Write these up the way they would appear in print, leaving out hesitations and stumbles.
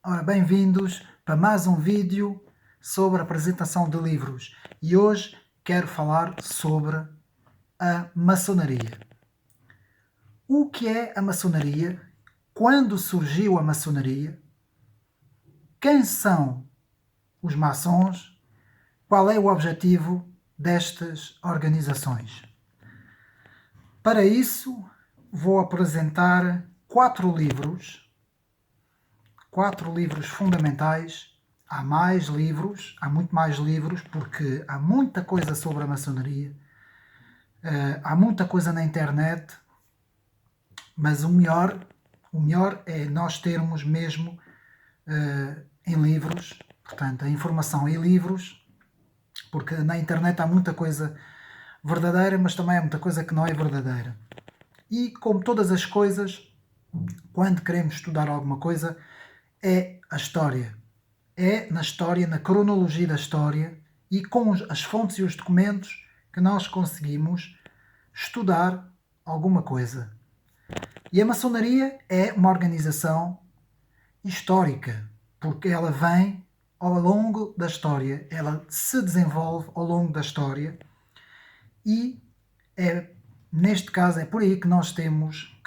Ora, bem-vindos para mais um vídeo sobre a apresentação de livros. E hoje quero falar sobre a maçonaria. O que é a maçonaria? Quando surgiu a maçonaria? Quem são os maçons? Qual é o objetivo destas organizações? Para isso, vou apresentar quatro livros fundamentais. Há mais livros, há muito mais livros, porque há muita coisa sobre a maçonaria, há muita coisa na internet, mas o melhor é nós termos mesmo em livros, portanto, a informação em livros, porque na internet há muita coisa verdadeira, mas também há muita coisa que não é verdadeira. E como todas as coisas, quando queremos estudar alguma coisa, é a história. É na história, na cronologia da história e com as fontes e os documentos que nós conseguimos estudar alguma coisa. E a maçonaria é uma organização histórica, porque ela vem ao longo da história, ela se desenvolve ao longo da história e neste caso é por aí que nós temos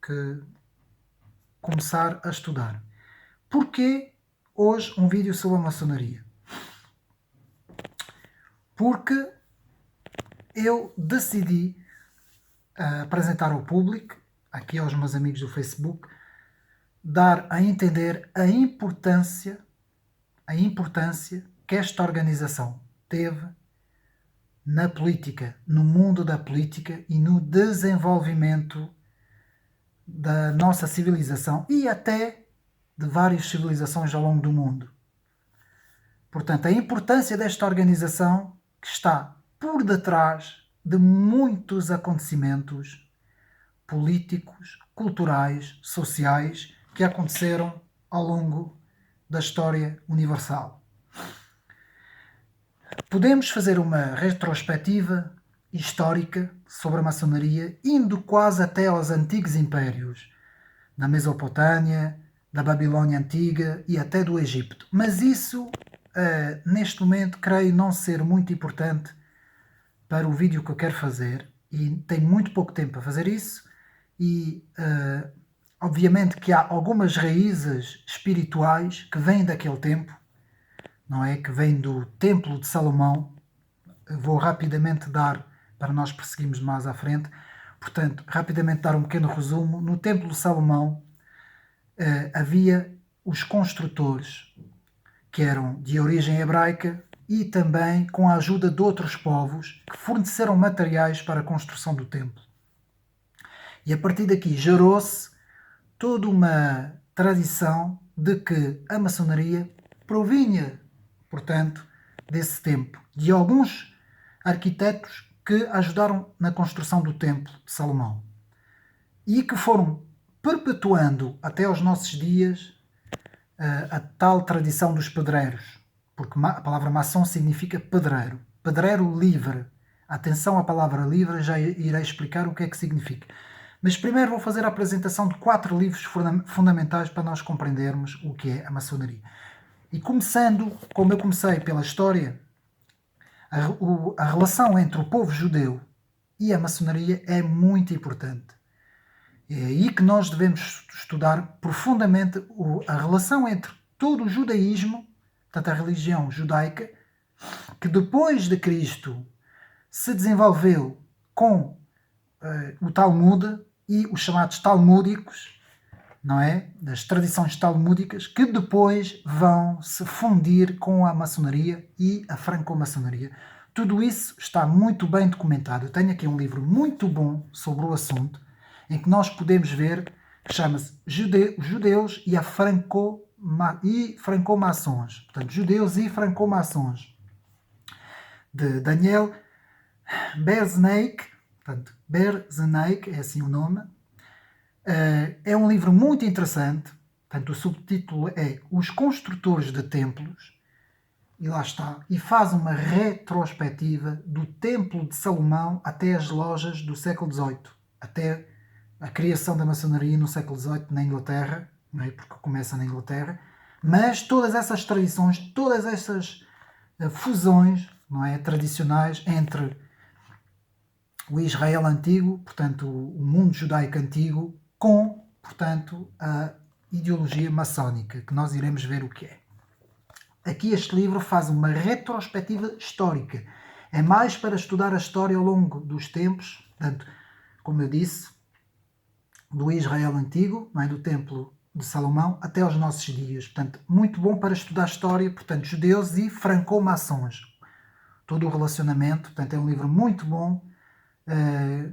que começar a estudar. Porquê hoje um vídeo sobre a maçonaria? Porque eu decidi apresentar ao público, aqui aos meus amigos do Facebook, dar a entender a importância que esta organização teve na política, no mundo da política e no desenvolvimento da nossa civilização e até de várias civilizações ao longo do mundo. Portanto, a importância desta organização que está por detrás de muitos acontecimentos políticos, culturais, sociais que aconteceram ao longo da história universal. Podemos fazer uma retrospectiva histórica sobre a maçonaria, indo quase até aos antigos impérios, da Mesopotâmia, da Babilónia Antiga e até do Egito. Mas isso, neste momento, creio não ser muito importante para o vídeo que eu quero fazer, e tenho muito pouco tempo para fazer isso, e obviamente que há algumas raízes espirituais que vêm daquele tempo, não é? Que vêm do Templo de Salomão. Vou rapidamente dar, para nós prosseguirmos mais à frente, portanto, rapidamente dar um pequeno resumo. No Templo de Salomão havia os construtores, que eram de origem hebraica e também com a ajuda de outros povos que forneceram materiais para a construção do templo. E a partir daqui gerou-se toda uma tradição de que a maçonaria provinha, portanto, desse tempo, de alguns arquitetos que ajudaram na construção do Templo de Salomão e que foram perpetuando até aos nossos dias a tal tradição dos pedreiros, porque a palavra maçom significa pedreiro, pedreiro livre. Atenção à palavra livre, já irei explicar o que é que significa. Mas primeiro vou fazer a apresentação de 4 livros fundamentais para nós compreendermos o que é a maçonaria. E começando, como eu comecei pela história, a relação entre o povo judeu e a maçonaria é muito importante. É aí que nós devemos estudar profundamente a relação entre todo o judaísmo, portanto a religião judaica, que depois de Cristo se desenvolveu com o Talmud e os chamados talmúdicos, não é? Das tradições talmúdicas, que depois vão se fundir com a maçonaria e a franco-maçonaria. Tudo isso está muito bem documentado. Eu tenho aqui um livro muito bom sobre o assunto, em que nós podemos ver, que chama-se Judeus e franco-maçons. Portanto, Judeus e franco-maçons, de Daniel Berzneich. Portanto, Berzneich é assim o nome. É um livro muito interessante. Portanto, o subtítulo é Os Construtores de Templos. E lá está. E faz uma retrospectiva do Templo de Salomão até as lojas do século XVIII. Até a criação da maçonaria no século XVIII na Inglaterra, não é? Porque começa na Inglaterra. Mas todas essas tradições, todas essas fusões, não é, tradicionais entre o Israel antigo, portanto o mundo judaico antigo, com, portanto, a ideologia maçónica, que nós iremos ver o que é. Aqui este livro faz uma retrospectiva histórica. É mais para estudar a história ao longo dos tempos, portanto, como eu disse, do Israel antigo, não é, do Templo de Salomão, até aos nossos dias. Portanto, muito bom para estudar a história, portanto, judeus e franco-maçons. Todo o relacionamento, portanto, é um livro muito bom.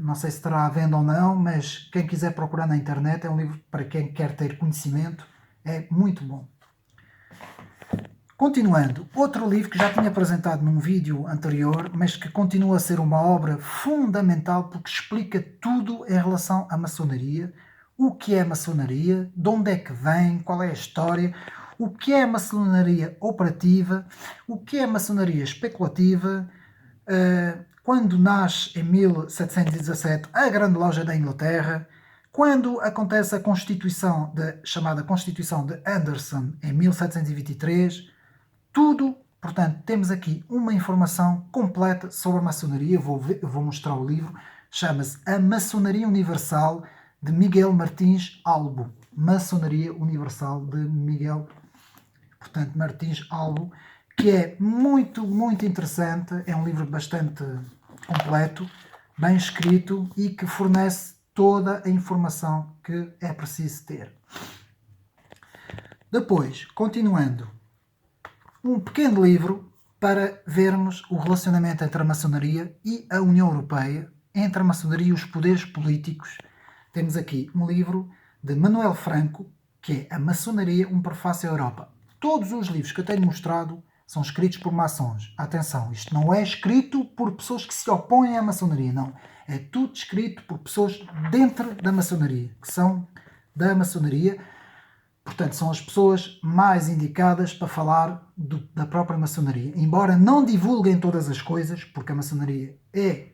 Não sei se estará à venda ou não, mas quem quiser procurar na internet, é um livro para quem quer ter conhecimento, é muito bom. Continuando, outro livro que já tinha apresentado num vídeo anterior, mas que continua a ser uma obra fundamental porque explica tudo em relação à maçonaria, o que é maçonaria, de onde é que vem, qual é a história, o que é a maçonaria operativa, o que é a maçonaria especulativa, quando nasce em 1717 a Grande Loja da Inglaterra, quando acontece a Constituição, chamada Constituição de Anderson, em 1723, tudo, portanto, temos aqui uma informação completa sobre a maçonaria. Vou mostrar o livro, chama-se A Maçonaria Universal, de Miguel Martins Albo. Maçonaria Universal, de Miguel, portanto, Martins Albo, que é muito, muito interessante. É um livro bastante completo, bem escrito e que fornece toda a informação que é preciso ter. Depois, continuando, um pequeno livro para vermos o relacionamento entre a maçonaria e a União Europeia, entre a maçonaria e os poderes políticos. Temos aqui um livro de Manuel Franco, que é A Maçonaria, um Prefácio à Europa. Todos os livros que eu tenho mostrado são escritos por maçons. Atenção, isto não é escrito por pessoas que se opõem à maçonaria, não. É tudo escrito por pessoas dentro da maçonaria, que são da maçonaria. Portanto, são as pessoas mais indicadas para falar da própria maçonaria. Embora não divulguem todas as coisas, porque a maçonaria é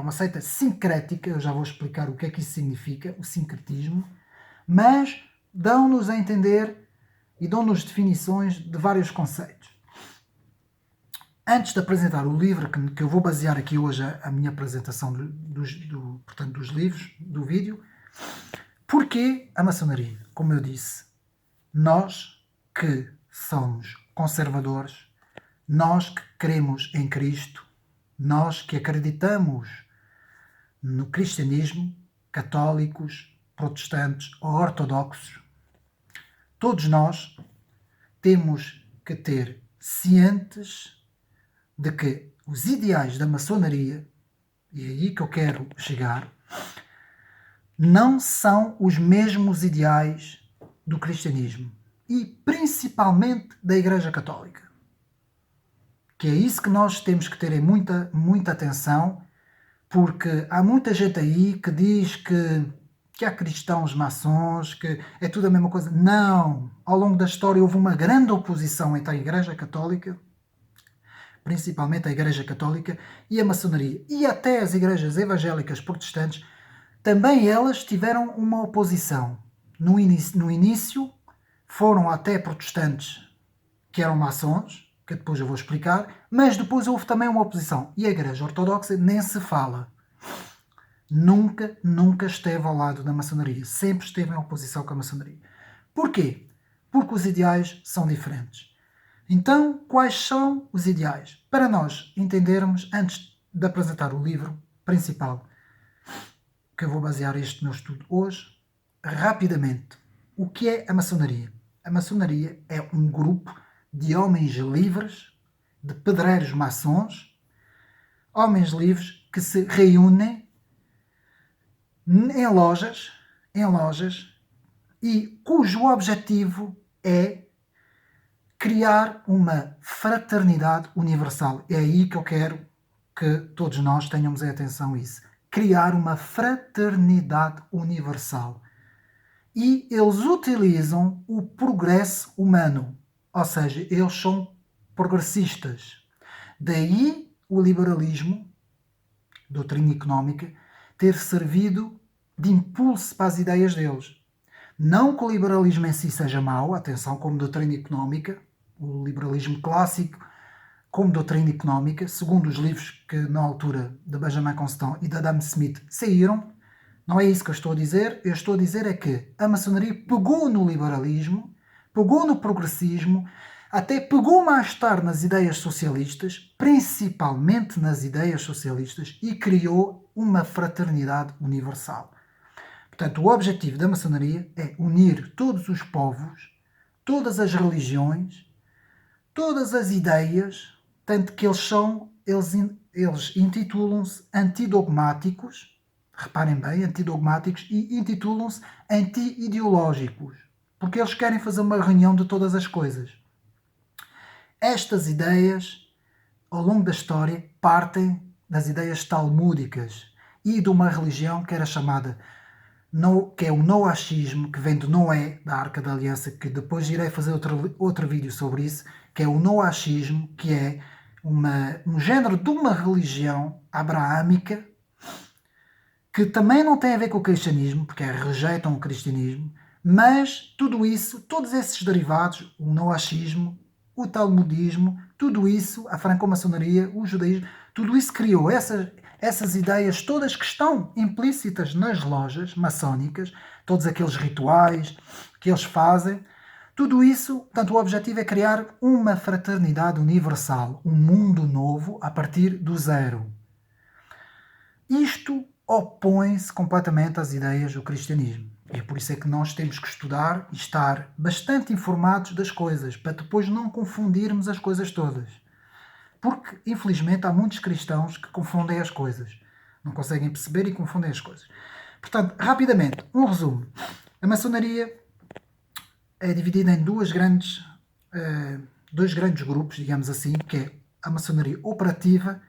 uma seita sincrética, eu já vou explicar o que é que isso significa, o sincretismo, mas dão-nos a entender e dão-nos definições de vários conceitos. Antes de apresentar o livro, que eu vou basear aqui hoje a minha apresentação portanto, dos livros, do vídeo, porquê a maçonaria? Como eu disse, nós que somos conservadores, nós que cremos em Cristo, nós que acreditamos no cristianismo, católicos, protestantes ou ortodoxos, todos nós temos que ter cientes de que os ideais da maçonaria, e é aí que eu quero chegar, não são os mesmos ideais do cristianismo e principalmente da Igreja Católica. Que é isso que nós temos que ter em muita, muita atenção, porque há muita gente aí que diz que há cristãos maçons, que é tudo a mesma coisa. Não! Ao longo da história houve uma grande oposição entre a Igreja Católica, principalmente a Igreja Católica, e a maçonaria. E até as igrejas evangélicas protestantes, também elas tiveram uma oposição. No início foram até protestantes que eram maçons, que depois eu vou explicar, mas depois houve também uma oposição. E a Igreja Ortodoxa nem se fala. Nunca esteve ao lado da maçonaria. Sempre esteve em oposição com a maçonaria. Porquê? Porque os ideais são diferentes. Então, quais são os ideais? Para nós entendermos, antes de apresentar o livro principal, que eu vou basear este meu estudo hoje, rapidamente, o que é a maçonaria? A maçonaria é um grupo de homens livres, de pedreiros maçons, homens livres que se reúnem em lojas e cujo objetivo é criar uma fraternidade universal. É aí que eu quero que todos nós tenhamos em atenção a isso. Criar uma fraternidade universal. E eles utilizam o progresso humano, ou seja, eles são progressistas. Daí o liberalismo, doutrina económica, ter servido de impulso para as ideias deles. Não que o liberalismo em si seja mau, atenção, como doutrina económica, o liberalismo clássico como doutrina económica, segundo os livros que na altura de Benjamin Constant e de Adam Smith saíram. Não é isso que eu estou a dizer. Eu estou a dizer é que a maçonaria pegou no liberalismo, pegou no progressismo, até pegou mais tarde nas ideias socialistas, principalmente nas ideias socialistas, e criou uma fraternidade universal. Portanto, o objetivo da maçonaria é unir todos os povos, todas as religiões, todas as ideias, tanto que eles intitulam-se antidogmáticos, reparem bem, antidogmáticos, e intitulam-se anti-ideológicos, porque eles querem fazer uma reunião de todas as coisas. Estas ideias, ao longo da história, partem das ideias talmúdicas e de uma religião que era chamada, que é o noachismo, que vem de Noé, da Arca da Aliança, que depois irei fazer outro vídeo sobre isso, que é o noachismo, que é um género de uma religião abraâmica, que também não tem a ver com o cristianismo, porque rejeitam o cristianismo, mas tudo isso, todos esses derivados, o noachismo, o talmudismo, tudo isso, a franco-maçonaria, o judaísmo, tudo isso criou essas ideias todas que estão implícitas nas lojas maçónicas, todos aqueles rituais que eles fazem, tudo isso, portanto, o objetivo é criar uma fraternidade universal, um mundo novo a partir do zero. Isto opõe-se completamente às ideias do cristianismo. E é por isso é que nós temos que estudar e estar bastante informados das coisas, para depois não confundirmos as coisas todas. Porque, infelizmente, há muitos cristãos que confundem as coisas. Não conseguem perceber e confundem as coisas. Portanto, rapidamente, um resumo. A maçonaria é dividida em dois grandes grupos, digamos assim, que é a maçonaria operativa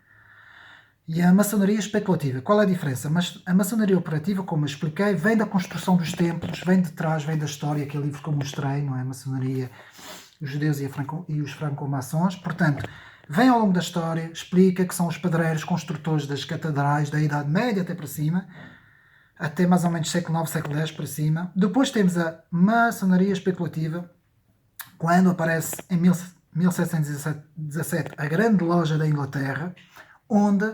e a maçonaria especulativa. Qual é a diferença? Mas a maçonaria operativa, como eu expliquei, vem da construção dos templos, vem de trás, vem da história, aquele livro que eu mostrei, não é? A maçonaria, os judeus e os franco-maçons. Portanto, vem ao longo da história, explica que são os pedreiros construtores das catedrais da Idade Média até para cima, até mais ou menos século IX, século X para cima. Depois temos a maçonaria especulativa, quando aparece em 1717 a Grande Loja da Inglaterra, onde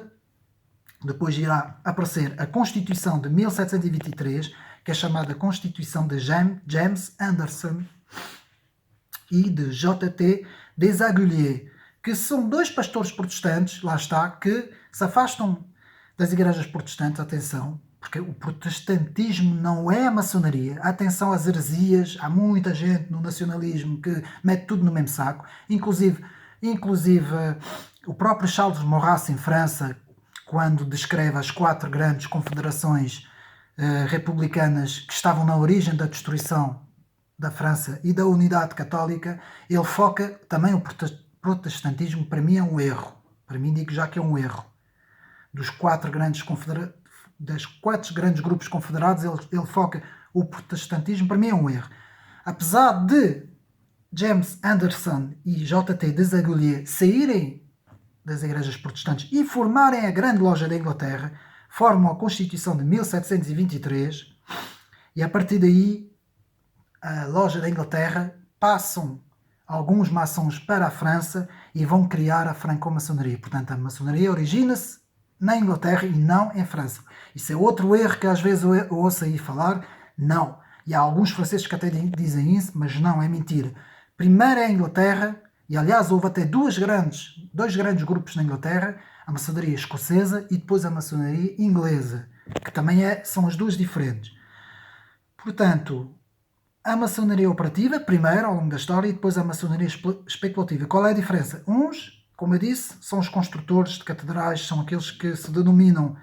depois irá aparecer a Constituição de 1723, que é chamada Constituição de James Anderson e de J.T. Desaguliers, que são dois pastores protestantes, lá está, que se afastam das igrejas protestantes, atenção, porque o protestantismo não é a maçonaria, atenção às heresias, há muita gente no nacionalismo que mete tudo no mesmo saco, inclusive o próprio Charles Maurras em França, quando descreve as 4 grandes confederações republicanas que estavam na origem da destruição da França e da unidade católica, ele foca também o protestantismo. Para mim é um erro, para mim digo já que é um erro. Dos 4 grandes grupos confederados, ele foca o protestantismo, para mim é um erro. Apesar de James Anderson e J.T. Desaguliers saírem das igrejas protestantes e formarem a Grande Loja da Inglaterra, formam a Constituição de 1723 e a partir daí a Loja da Inglaterra passam alguns maçons para a França e vão criar a franco-maçonaria. Portanto, a maçonaria origina-se na Inglaterra e não em França. Isso é outro erro que às vezes eu ouço aí falar. Não. E há alguns franceses que até dizem isso, mas não, é mentira. Primeiro é a Inglaterra, e aliás houve até dois grandes grupos na Inglaterra, a maçonaria escocesa e depois a maçonaria inglesa, que também são as duas diferentes. Portanto, a maçonaria operativa, primeiro ao longo da história, e depois a maçonaria especulativa. Qual é a diferença? Uns, como eu disse, são os construtores de catedrais, são aqueles que se denominam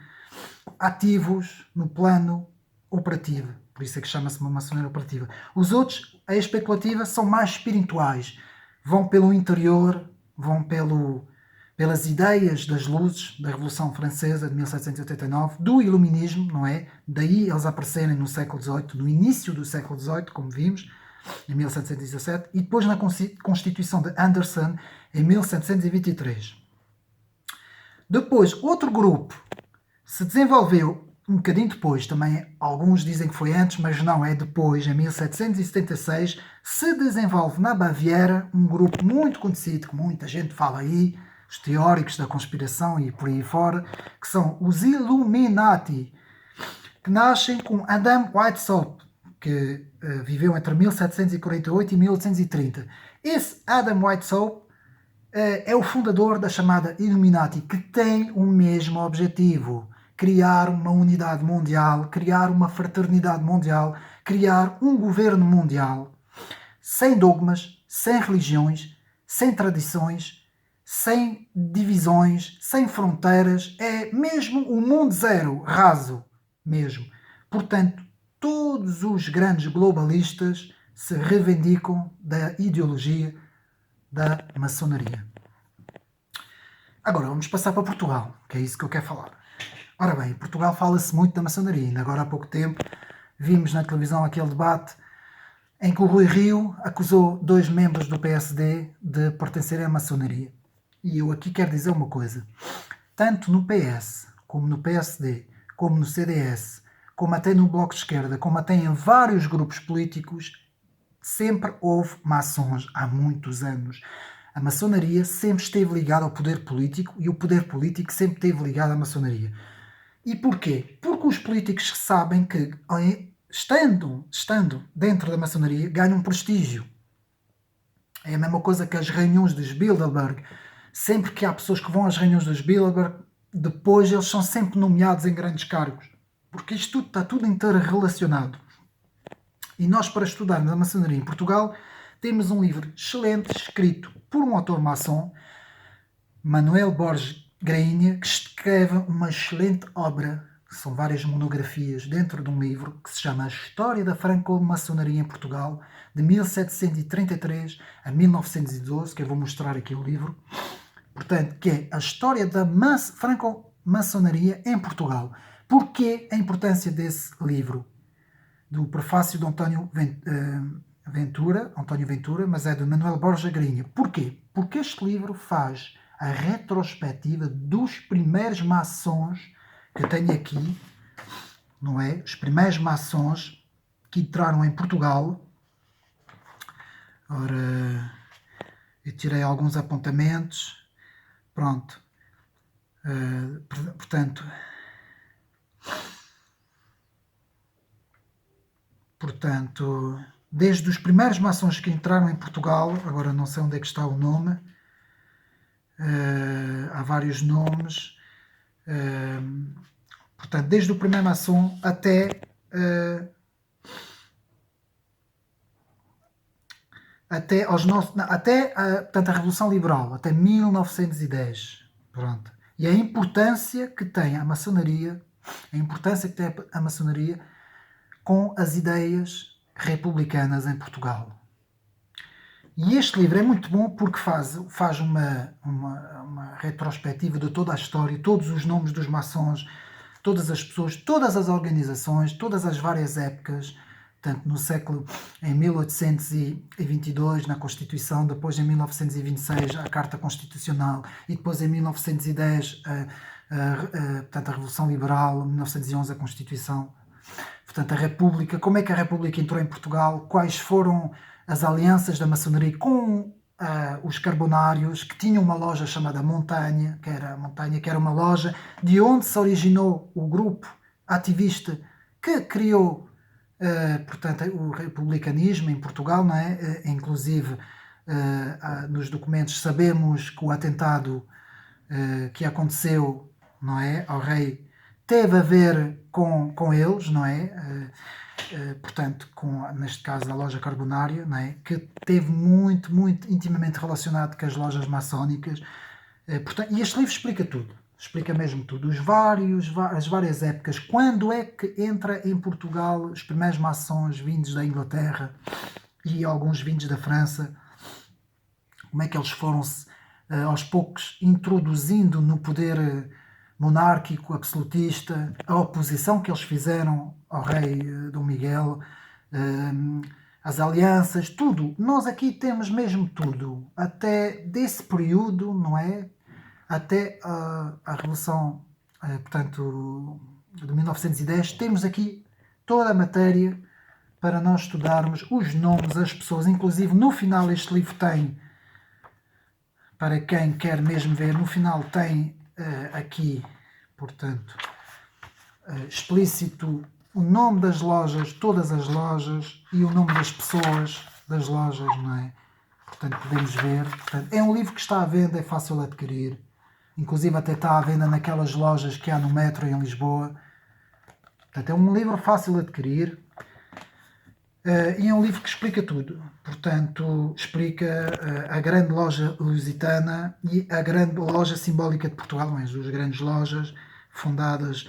ativos no plano operativo. Por isso é que chama-se uma maçonaria operativa. Os outros, a especulativa, são mais espirituais. Vão pelo interior, vão pelas ideias das luzes da Revolução Francesa de 1789, do Iluminismo, não é? Daí eles aparecerem no século XVIII, no início do século XVIII, como vimos, em 1717, e depois na Constituição de Anderson, em 1723. Depois, outro grupo se desenvolveu um bocadinho depois, também alguns dizem que foi antes, mas não, é depois, em 1776, se desenvolve na Baviera um grupo muito conhecido, que muita gente fala aí, os teóricos da conspiração e por aí fora, que são os Illuminati, que nascem com Adam Weishaupt, que viveu entre 1748 e 1830. Esse Adam Weishaupt é o fundador da chamada Illuminati, que tem o mesmo objetivo: criar uma unidade mundial, criar uma fraternidade mundial, criar um governo mundial, sem dogmas, sem religiões, sem tradições, sem divisões, sem fronteiras. É mesmo o mundo zero, raso mesmo. Portanto, todos os grandes globalistas se reivindicam da ideologia da maçonaria. Agora vamos passar para Portugal, que é isso que eu quero falar. Ora bem, em Portugal fala-se muito da maçonaria. Ainda agora há pouco tempo vimos na televisão aquele debate em que o Rui Rio acusou 2 membros do PSD de pertencerem à maçonaria. E eu aqui quero dizer uma coisa. Tanto no PS, como no PSD, como no CDS, como até no Bloco de Esquerda, como até em vários grupos políticos, sempre houve maçons há muitos anos. A maçonaria sempre esteve ligada ao poder político e o poder político sempre esteve ligado à maçonaria. E porquê? Porque os políticos sabem que, estando dentro da maçonaria, ganham prestígio. É a mesma coisa que as reuniões dos Bilderberg. Sempre que há pessoas que vão às reuniões dos Bilderberg, depois eles são sempre nomeados em grandes cargos. Porque isto tudo está tudo interrelacionado. E nós, para estudarmos a maçonaria em Portugal, temos um livro excelente, escrito por um autor maçom, Manuel Borges Grainha, que escreve uma excelente obra, são várias monografias dentro de um livro, que se chama A História da Franco-Maçonaria em Portugal, de 1733 a 1912, que eu vou mostrar aqui o livro. Portanto, que é a história da Franco-Maçonaria em Portugal. Porquê a importância desse livro? Do prefácio de António Ventura, mas é de Manuel Borges Grainha. Porquê? Porque este livro faz a retrospectiva dos primeiros maçons que eu tenho aqui, não é? Os primeiros maçons que entraram em Portugal. Ora, eu tirei alguns apontamentos. Pronto. Portanto, desde os primeiros maçons que entraram em Portugal, agora não sei onde é que está o nome, há vários nomes, portanto, desde o primeiro maçom até portanto, a Revolução Liberal, até 1910. Pronto. E a importância que tem a maçonaria, com as ideias republicanas em Portugal. E este livro é muito bom porque faz uma retrospectiva de toda a história, todos os nomes dos maçons, todas as pessoas, todas as organizações, todas as várias épocas, tanto no século, em 1822, na Constituição, depois em 1926, a Carta Constitucional, e depois em 1910, portanto, a Revolução Liberal, 1911, a Constituição, portanto, a República, como é que a República entrou em Portugal, quais foram as alianças da maçonaria com os carbonários, que tinham uma loja chamada Montanha, que era uma loja de onde se originou o grupo ativista que criou, portanto, o republicanismo em Portugal, não é? Inclusive, nos documentos sabemos que o atentado que aconteceu, não é, ao rei, teve a ver com eles, não é? Portanto, neste caso a loja Carbonária, não é? Que teve muito, muito intimamente relacionado com as lojas maçónicas. Portanto, e este livro explica tudo, explica mesmo tudo, as várias épocas, quando é que entra em Portugal os primeiros maçons vindos da Inglaterra e alguns vindos da França, como é que eles foram-se aos poucos introduzindo no poder monárquico, absolutista, a oposição que eles fizeram ao rei Dom Miguel, as alianças, tudo. Nós aqui temos mesmo tudo, até desse período, não é? Até a Revolução, portanto, de 1910, temos aqui toda a matéria para nós estudarmos os nomes, as pessoas. Inclusive, no final, este livro tem, para quem quer mesmo ver, no final tem aqui, portanto, explícito o nome das lojas, todas as lojas, e o nome das pessoas das lojas, não é? Portanto, podemos ver. Portanto, é um livro que está à venda, é fácil de adquirir. Inclusive até está à venda naquelas lojas que há no metro em Lisboa. Portanto, é um livro fácil de adquirir. E é um livro que explica tudo. Portanto, explica a grande loja lusitana e a grande loja simbólica de Portugal, mas as grandes lojas fundadas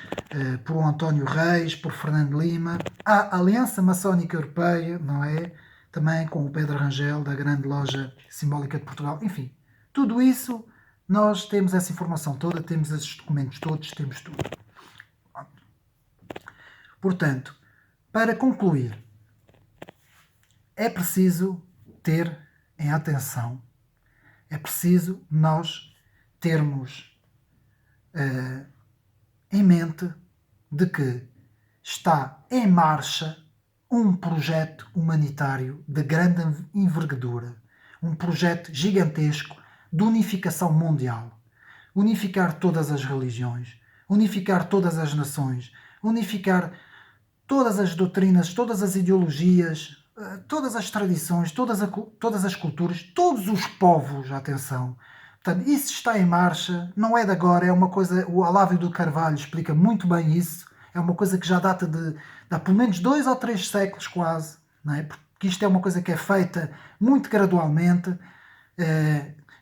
por António Reis, por Fernando Lima, a Aliança Maçónica Europeia, não é? Também com o Pedro Rangel, da grande loja simbólica de Portugal. Enfim, tudo isso, nós temos essa informação toda, temos esses documentos todos, temos tudo. Portanto, para concluir, é preciso ter em atenção, é preciso nós termos em mente de que está em marcha um projeto humanitário de grande envergadura, um projeto gigantesco de unificação mundial. Unificar todas as religiões, unificar todas as nações, unificar todas as doutrinas, todas as ideologias, todas as tradições, todas as culturas, todos os povos, atenção. Portanto, isso está em marcha, não é de agora, é uma coisa, o Olávio do Carvalho explica muito bem isso, é uma coisa que já data de há pelo menos 2 ou 3 séculos quase, não é? Porque isto é uma coisa que é feita muito gradualmente,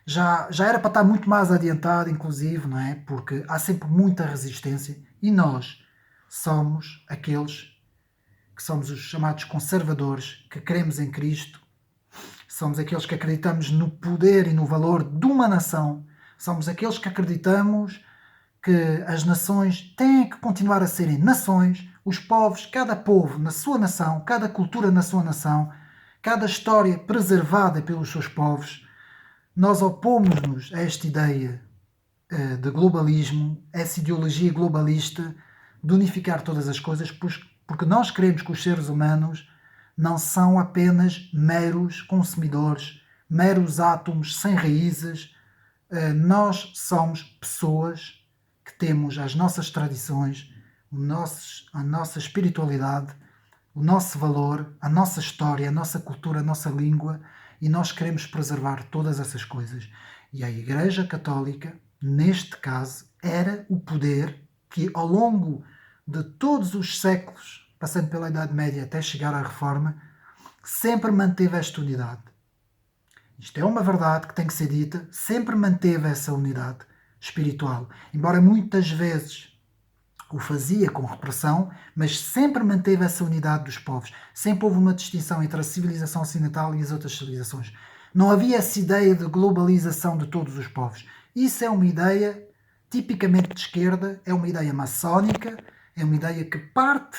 já era para estar muito mais adiantado, inclusive, não é? Porque há sempre muita resistência e nós somos aqueles que somos os chamados conservadores, que cremos em Cristo, somos aqueles que acreditamos no poder e no valor de uma nação, somos aqueles que acreditamos que as nações têm que continuar a serem nações, os povos, cada povo na sua nação, cada cultura na sua nação, cada história preservada pelos seus povos. Nós opomos-nos a esta ideia de globalismo, essa ideologia globalista de unificar todas as coisas, porque nós queremos que os seres humanos não são apenas meros consumidores, meros átomos sem raízes. Nós somos pessoas que temos as nossas tradições, a nossa espiritualidade, o nosso valor, a nossa história, a nossa cultura, a nossa língua, e nós queremos preservar todas essas coisas. E a Igreja Católica, neste caso, era o poder que ao longo de todos os séculos, passando pela Idade Média até chegar à Reforma, sempre manteve esta unidade. Isto é uma verdade que tem que ser dita, sempre manteve essa unidade espiritual, embora muitas vezes o fazia com repressão, mas sempre manteve essa unidade dos povos. Sempre houve uma distinção entre a civilização ocidental e as outras civilizações. Não havia essa ideia de globalização de todos os povos. Isso é uma ideia tipicamente de esquerda, é uma ideia maçónica, é uma ideia que parte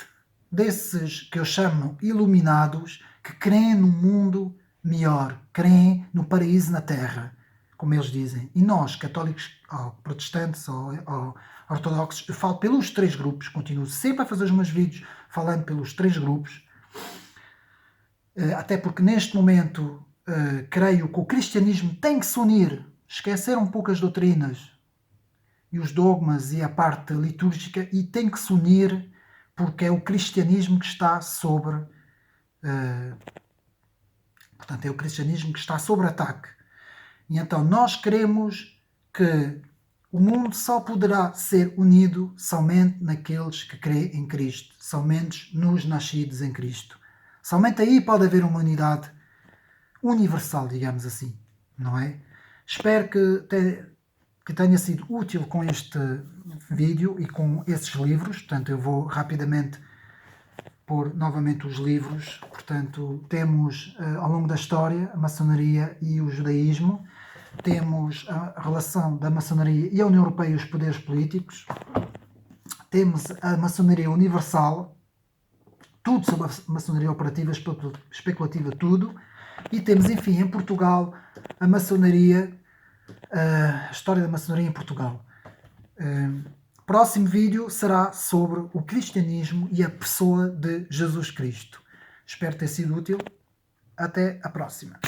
desses que eu chamo iluminados, que creem num mundo melhor, creem no paraíso na terra, como eles dizem. E nós, católicos, ou protestantes, ou ortodoxos, eu falo pelos 3 grupos, continuo sempre a fazer os meus vídeos falando pelos 3 grupos, até porque neste momento creio que o cristianismo tem que se unir, esquecer um pouco as doutrinas e os dogmas e a parte litúrgica, e tem que se unir, porque é o cristianismo que está sobre portanto, é o cristianismo que está sob ataque. E então nós queremos que o mundo só poderá ser unido somente naqueles que creem em Cristo, somente nos nascidos em Cristo. Somente aí pode haver uma unidade universal, digamos assim, não é? Espero que tenha sido útil com este vídeo e com esses livros. Portanto, eu vou rapidamente pôr novamente os livros. Portanto, temos ao longo da história a maçonaria e o judaísmo, temos a relação da maçonaria e a União Europeia e os poderes políticos, temos a maçonaria universal, tudo sobre a maçonaria operativa, especulativa, tudo, e temos, enfim, em Portugal, a maçonaria, a história da maçonaria em Portugal. próximo vídeo será sobre o cristianismo e a pessoa de Jesus Cristo. Espero ter sido útil. Até a próxima.